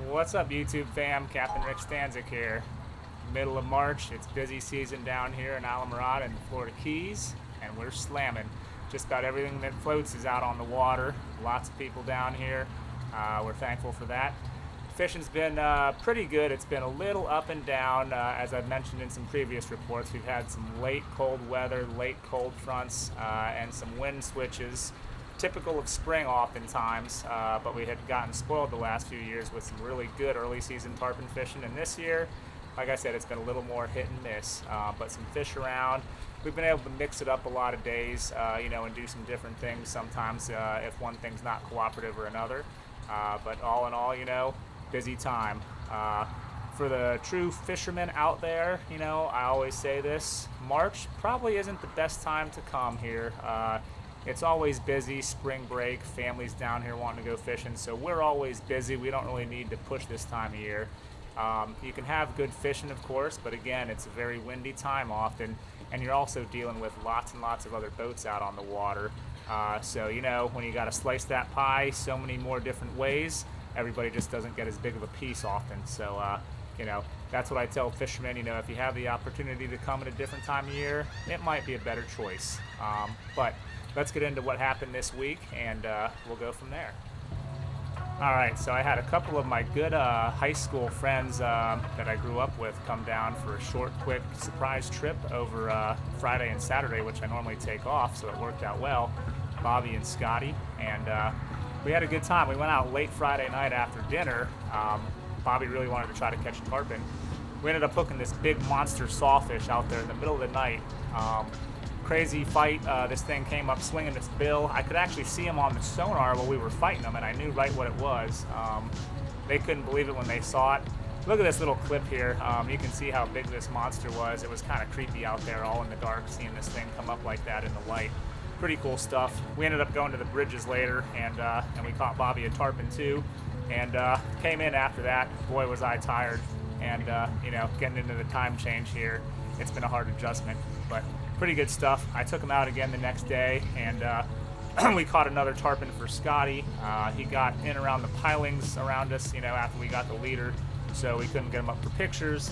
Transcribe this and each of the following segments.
What's up, YouTube fam? Captain Rick Stanczyk here. Middle of March, it's busy season down here in Islamorada in the Florida Keys, and we're slamming. Just about everything that floats is out on the water. Lots of people down here. We're thankful for that. Fishing's been pretty good. It's been a little up and down. As I've mentioned in some previous reports, we've had some late cold weather, late cold fronts, and some wind switches. Typical of spring oftentimes, but we had gotten spoiled the last few years with some really good early season tarpon fishing, and this year, like I said, it's been a little more hit and miss, but some fish around. We've been able to mix it up a lot of days, and do some different things sometimes if one thing's not cooperative or another, but all in all, busy time. For the true fishermen out there, I always say this, March probably isn't the best time to come here. It's always busy, spring break, families down here wanting to go fishing, so we're always busy. We don't really need to push this time of year. You can have good fishing, of course, but again, it's a very windy time often, and you're also dealing with lots and lots of other boats out on the water. So, when you got to slice that pie so many more different ways, everybody just doesn't get as big of a piece often. So, that's what I tell fishermen, if you have the opportunity to come at a different time of year, it might be a better choice. But let's get into what happened this week, and we'll go from there. All right, so I had a couple of my good high school friends that I grew up with come down for a short, quick surprise trip over Friday and Saturday, which I normally take off, so it worked out well. Bobby and Scotty, and we had a good time. We went out late Friday night after dinner. Bobby really wanted to try to catch tarpon. We ended up hooking this big monster sawfish out there in the middle of the night. Crazy fight. This thing came up swinging its bill. I could actually see him on the sonar while we were fighting him, and I knew right what it was. They couldn't believe it when they saw it. Look at this little clip here. You can see how big this monster was. It was kind of creepy out there, all in the dark, seeing this thing come up like that in the light. Pretty cool stuff. We ended up going to the bridges later, and we caught Bobby a tarpon too, and came in after that. Boy, was I tired, and getting into the time change here, it's been a hard adjustment, but pretty good stuff. I took him out again the next day, and we caught another tarpon for Scotty. He got in around the pilings around us, after we got the leader, so we couldn't get him up for pictures.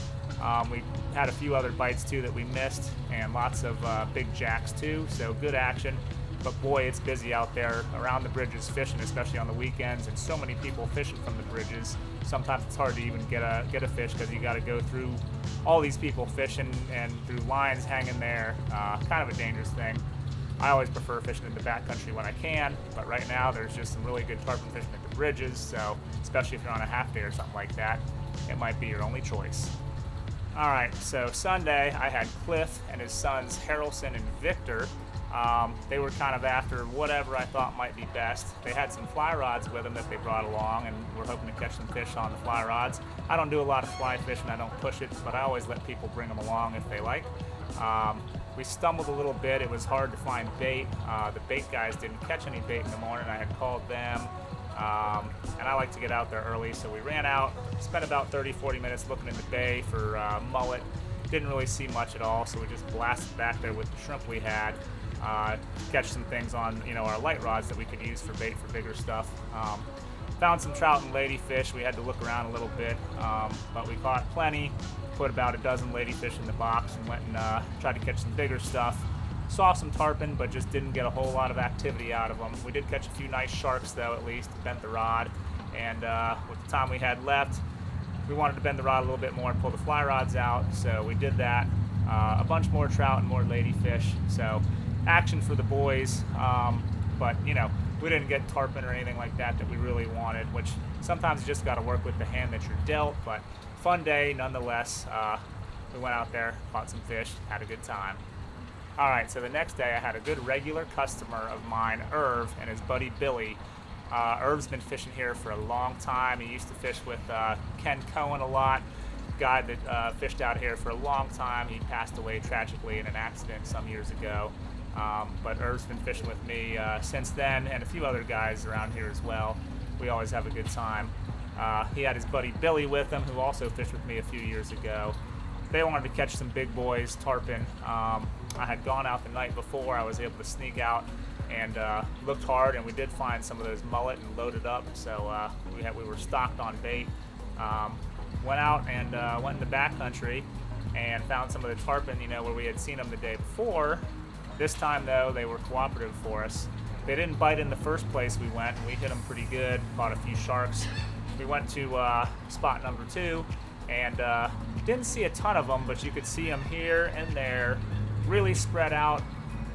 We had a few other bites too that we missed, and lots of big jacks too, so good action. But boy, it's busy out there around the bridges fishing, especially on the weekends, and so many people fishing from the bridges. Sometimes it's hard to even get a fish because you got to go through all these people fishing and through lines hanging there. Kind of a dangerous thing. I always prefer fishing in the backcountry when I can, but right now there's just some really good tarpon fishing at the bridges, so especially if you're on a half day or something like that, it might be your only choice. All right, so Sunday I had Cliff and his sons Harrelson and Victor. They were kind of after whatever I thought might be best. They had some fly rods with them that they brought along, and we're hoping to catch some fish on the fly rods. I don't do a lot of fly fishing, I don't push it, but I always let people bring them along if they like. We stumbled a little bit. It was hard to find bait. The bait guys didn't catch any bait in the morning. I had called them, and I like to get out there early, so we ran out, spent about 30-40 minutes looking in the bay for mullet. Didn't really see much at all, so we just blasted back there with the shrimp we had. Catch some things on our light rods that we could use for bait for bigger stuff. Found some trout and ladyfish. We had to look around a little bit, but we caught plenty. Put about a dozen ladyfish in the box and went and tried to catch some bigger stuff. Saw some tarpon, but just didn't get a whole lot of activity out of them. We did catch a few nice sharks though, at least. Bent the rod, and with the time we had left, we wanted to bend the rod a little bit more and pull the fly rods out, so we did that. A bunch more trout and more ladyfish, so action for the boys, but we didn't get tarpon or anything like that we really wanted, which sometimes you just got to work with the hand that you're dealt, but fun day nonetheless. We went out there, caught some fish, had a good time. All right, so the next day I had a good regular customer of mine, Irv, and his buddy Billy. Irv's been fishing here for a long time. He used to fish with Ken Cohen a lot, guy that fished out here for a long time. He passed away tragically in an accident some years ago. But Irv's been fishing with me since then, and a few other guys around here as well. We always have a good time. He had his buddy Billy with him, who also fished with me a few years ago. They wanted to catch some big boys, tarpon. I had gone out the night before. I was able to sneak out and looked hard, and we did find some of those mullet and loaded up. So we were stocked on bait. Went out and went in the backcountry and found some of the tarpon, where we had seen them the day before. This time, though, they were cooperative for us. They didn't bite in the first place we went, and we hit them pretty good, caught a few sharks. We went to spot number 2, and didn't see a ton of them, but you could see them here and there, really spread out.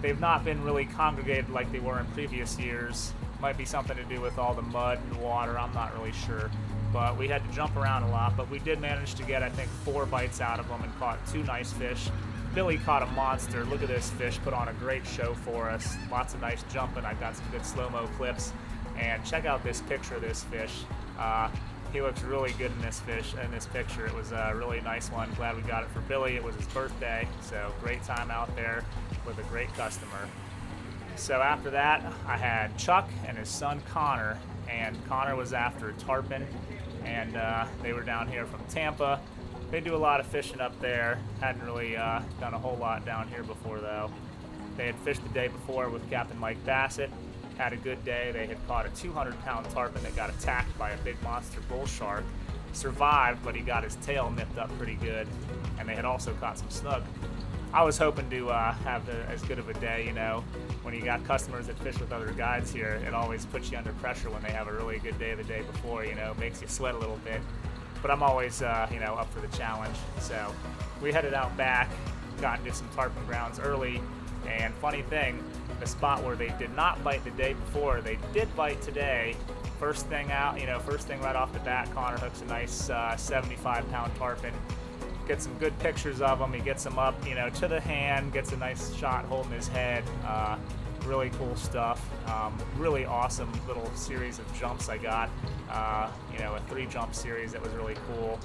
They've not been really congregated like they were in previous years. Might be something to do with all the mud and water, I'm not really sure. But we had to jump around a lot, but we did manage to get, I think, 4 bites out of them and caught 2 nice fish. Billy caught a monster. Look at this fish, put on a great show for us. Lots of nice jumping. I got some good slow-mo clips. And check out this picture of this fish. He looks really good in this picture. It was a really nice one. Glad we got it for Billy. It was his birthday, so great time out there with a great customer. So after that, I had Chuck and his son Connor, and Connor was after tarpon, and they were down here from Tampa. They do a lot of fishing up there. Hadn't really done a whole lot down here before, though. They had fished the day before with Captain Mike Bassett. Had a good day. They had caught a 200-pound tarpon that got attacked by a big monster bull shark. Survived, but he got his tail nipped up pretty good. And they had also caught some snook. I was hoping to have as good of a day, When you got customers that fish with other guides here, it always puts you under pressure when they have a really good day the day before, makes you sweat a little bit. But I'm always, up for the challenge. So we headed out back, got into some tarpon grounds early, and funny thing, the spot where they did not bite the day before, they did bite today. First thing out, first thing right off the bat, Connor hooks a nice 75-pound tarpon. Gets some good pictures of him. He gets him up, to the hand, gets a nice shot holding his head. Really cool stuff. Really awesome little series of jumps I got. A 3-jump series that was really cool.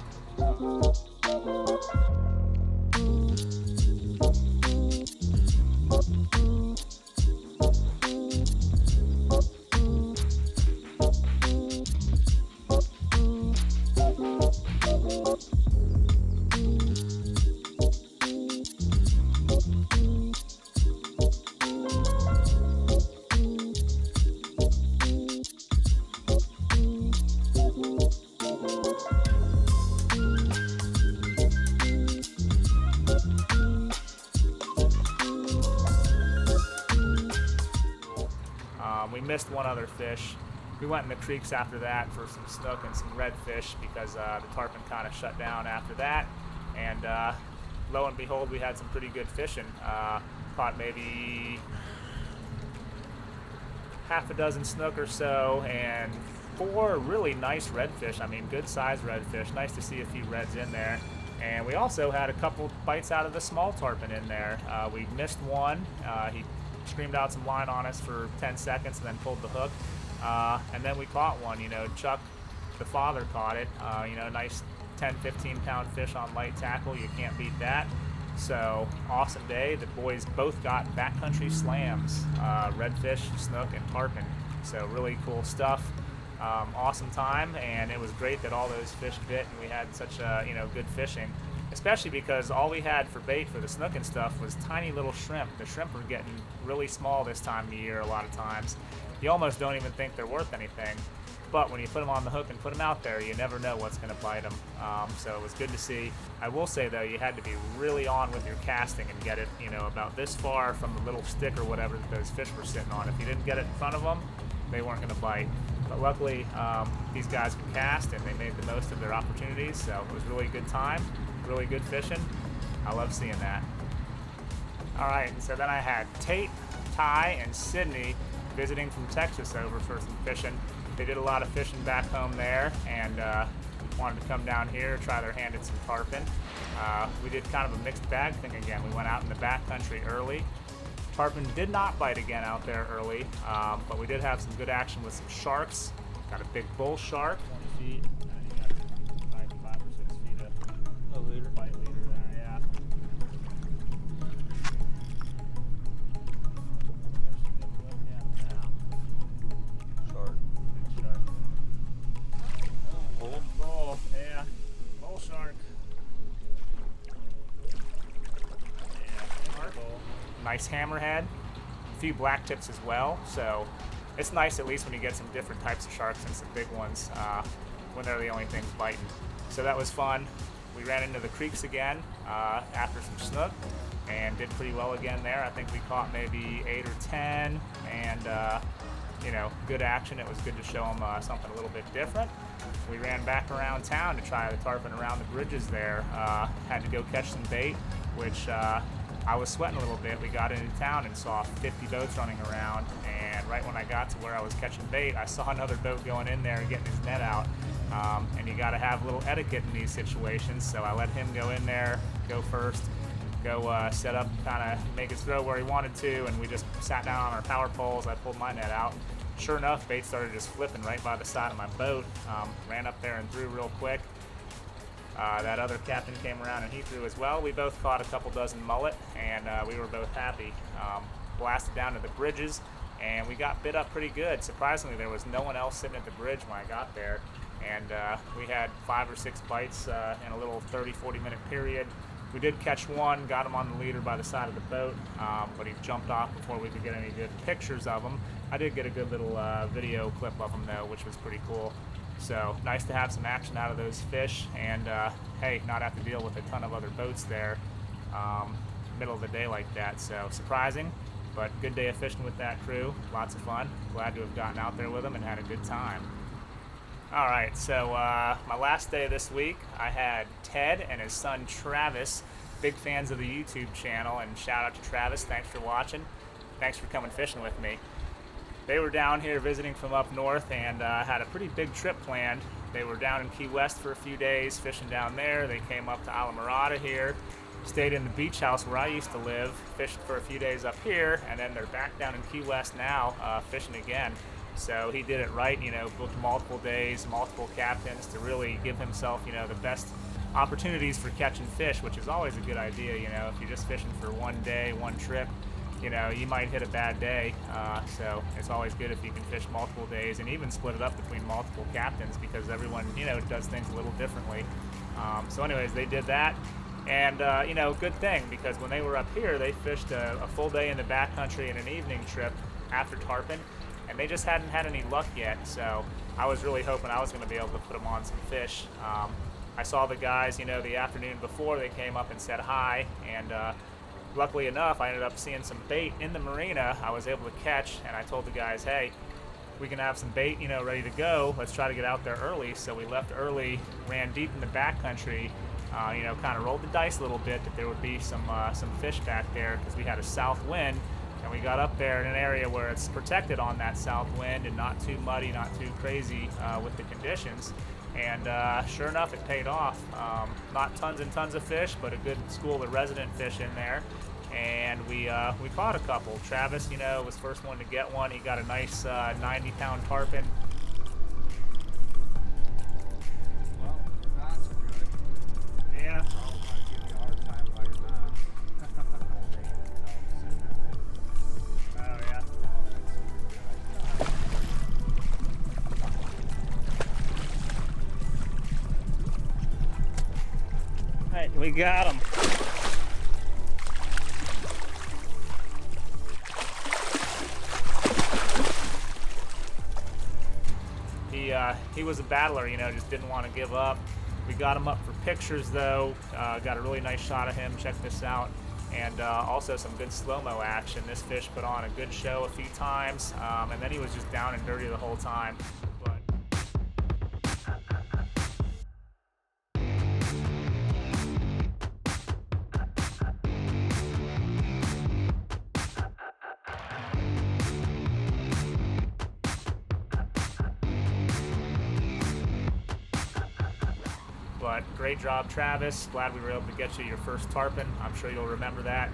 We missed one other fish. We went in the creeks after that for some snook and some redfish because the tarpon kind of shut down after that. And lo and behold, we had some pretty good fishing. Caught maybe half a dozen snook or so and 4 really nice redfish. I mean, good sized redfish. Nice to see a few reds in there. And we also had a couple bites out of the small tarpon in there. We missed one. He screamed out some line on us for 10 seconds and then pulled the hook. And then we caught one. Chuck, the father, caught it. Nice 10, 15-pound fish on light tackle. You can't beat that. So, awesome day. The boys both got backcountry slams, redfish, snook, and tarpon. So, really cool stuff. Awesome time, and it was great that all those fish bit and we had such good fishing. Especially because all we had for bait for the snook and stuff was tiny little shrimp. The shrimp are getting really small this time of year a lot of times. You almost don't even think they're worth anything. But when you put them on the hook and put them out there, you never know what's going to bite them. So it was good to see. I will say, though, you had to be really on with your casting and get it, about this far from the little stick or whatever that those fish were sitting on. If you didn't get it in front of them, they weren't going to bite. But luckily, these guys can cast, and they made the most of their opportunities. So it was really a good time. Really good fishing. I love seeing that. All right, so then I had Tate, Ty, and Sydney visiting from Texas over for some fishing. They did a lot of fishing back home there and wanted to come down here, try their hand at some tarpon. We did kind of a mixed bag thing again. We went out in the backcountry early. Tarpon did not bite again out there early, but we did have some good action with some sharks. Got a big bull shark. 20 feet. Leader. Bite leader there, yeah. Shark. Big shark. Bull, yeah. Bull shark. Yeah, bull. Nice hammerhead. A few black tips as well, so it's nice at least when you get some different types of sharks and some big ones. when they're the only things biting. So that was fun. We ran into the creeks again after some snook and did pretty well again there. I think we caught maybe 8 or 10, and you know, good action. It was good to show them something a little bit different. We ran back around town to try the tarpon around the bridges there. Had to go catch some bait, which I was sweating a little bit. We got into town and saw 50 boats running around, and right when I got to where I was catching bait, I saw another boat going in there and getting his net out. And you got to have a little etiquette in these situations, so I let him go in there, go first, go set up, kind of make his throw where he wanted to, and we just sat down on our power poles. I pulled my net out. Sure enough, bait started just flipping right by the side of my boat. Ran up there and threw real quick. That other captain came around and he threw as well. We both caught a couple dozen mullet, and we were both happy. Blasted down to the bridges, and we got bit up pretty good. Surprisingly, there was no one else sitting at the bridge when I got there, and we had 5 or 6 bites in a little 30-40 minute period. We did catch one, got him on the leader by the side of the boat, but he jumped off before we could get any good pictures of him. I did get a good little video clip of him though, which was pretty cool. So nice to have some action out of those fish, and hey, not have to deal with a ton of other boats there middle of the day like that. So surprising, but good day of fishing with that crew. Lots of fun. Glad to have gotten out there with them and had a good time. All right, so my last day this week, I had Ted and his son Travis, big fans of the YouTube channel, and shout out to Travis. Thanks for watching. Thanks for coming fishing with me. They were down here visiting from up north and had a pretty big trip planned. They were down in Key West for a few days, fishing down there. They came up to Islamorada here, stayed in the beach house where I used to live, fished for a few days up here, and then they're back down in Key West now, fishing again. So he did it right, you know, booked multiple days, multiple captains to really give himself, you know, the best opportunities for catching fish, which is always a good idea. You know, if you're just fishing for one day, one trip, you know, you might hit a bad day. So it's always good if you can fish multiple days and even split it up between multiple captains, because everyone, you know, does things a little differently. So anyways, they did that. And, you know, good thing, because when they were up here, they fished a full day in the backcountry and an evening trip after tarpon, and they just hadn't had any luck yet. So I was really hoping I was going to be able to put them on some fish. I saw the guys, you know, the afternoon before. They came up and said hi, and luckily enough, I ended up seeing some bait in the marina I was able to catch, and I told the guys, hey, we can have some bait, you know, ready to go. Let's try to get out there early. So we left early, ran deep in the backcountry, you know, kind of rolled the dice a little bit that there would be some fish back there, because we had a south wind, and we got up there in an area where it's protected on that south wind and not too muddy, not too crazy with the conditions. And sure enough, it paid off. Not tons and tons of fish, but a good school of resident fish in there. And we caught a couple. Travis, you know, was first one to get one. He got a nice 90-pound tarpon. Well, that's good. Yeah. I'll give you a hard time like that. Oh yeah. Hey, we got him. He was a battler, you know, just didn't want to give up. We got him up for pictures though, got a really nice shot of him, check this out, and also some good slow-mo action. This fish put on a good show a few times, and then he was just down and dirty the whole time. But great job, Travis. Glad we were able to get you your first tarpon. I'm sure you'll remember that.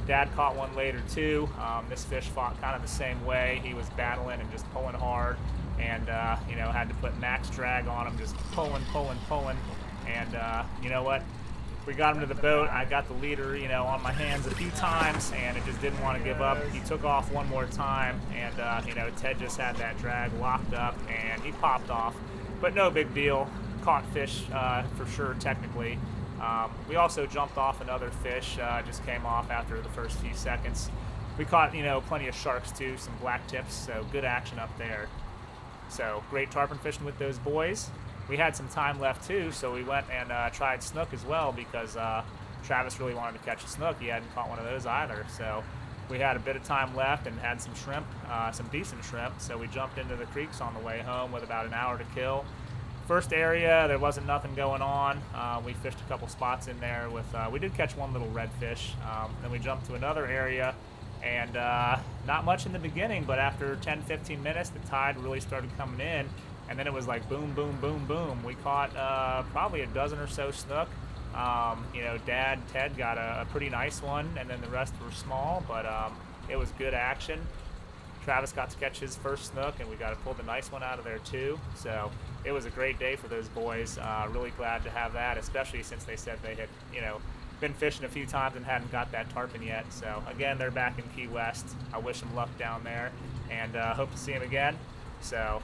Dad caught one later too. This fish fought kind of the same way. He was battling and just pulling hard, and you know, had to put max drag on him, just pulling. And you know what? We got him to the boat. I got the leader, you know, on my hands a few times, and it just didn't want to give up. He took off one more time, and you know, Ted just had that drag locked up, and he popped off. But no big deal. Caught fish for sure, technically. We also jumped off another fish, just came off after the first few seconds. We caught, you know, plenty of sharks too, some black tips, so good action up there. So great tarpon fishing with those boys. we had some time left too, so we went and tried snook as well because Travis really wanted to catch a snook. He hadn't caught one of those either. So we had a bit of time left and had some shrimp, some decent shrimp. So we jumped into the creeks on the way home with about an hour to kill. First area, there wasn't nothing going on. We fished a couple spots in there with, we did catch one little redfish. Then we jumped to another area, and not much in the beginning, but after 10-15 minutes, the tide really started coming in, and then it was like boom, boom, boom, boom. We caught probably a dozen or so snook. You know, Dad, Ted got a pretty nice one, and then the rest were small, but it was good action. Travis got to catch his first snook, and we got to pull the nice one out of there too. So it was a great day for those boys. Really glad to have that, especially since they said they had, you know, been fishing a few times and hadn't got that tarpon yet. So again, they're back in Key West. I wish them luck down there, and hope to see them again. So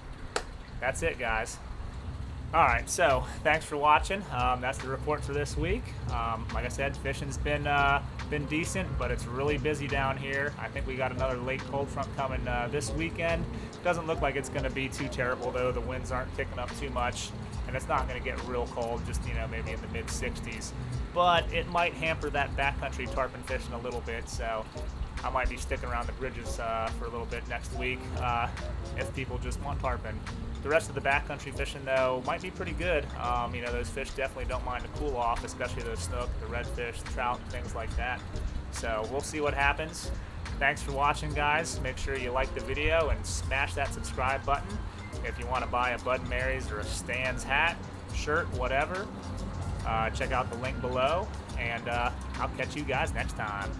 that's it, guys. All right, so thanks for watching. That's the report for this week. Like I said, fishing's been decent, but it's really busy down here. I think we got another late cold front coming this weekend. Doesn't look like it's going to be too terrible, though. The winds aren't picking up too much, and it's not going to get real cold, just, you know, maybe in the mid-60s. But it might hamper that backcountry tarpon fishing a little bit, so I might be sticking around the bridges for a little bit next week if people just want tarpon. The rest of the backcountry fishing, though, might be pretty good. You know, those fish definitely don't mind to cool off, especially those snook, the redfish, the trout, things like that. So we'll see what happens. Thanks for watching, guys. Make sure you like the video and smash that subscribe button. If you want to buy a Bud & Mary's or a Stan's hat, shirt, whatever, check out the link below, and I'll catch you guys next time.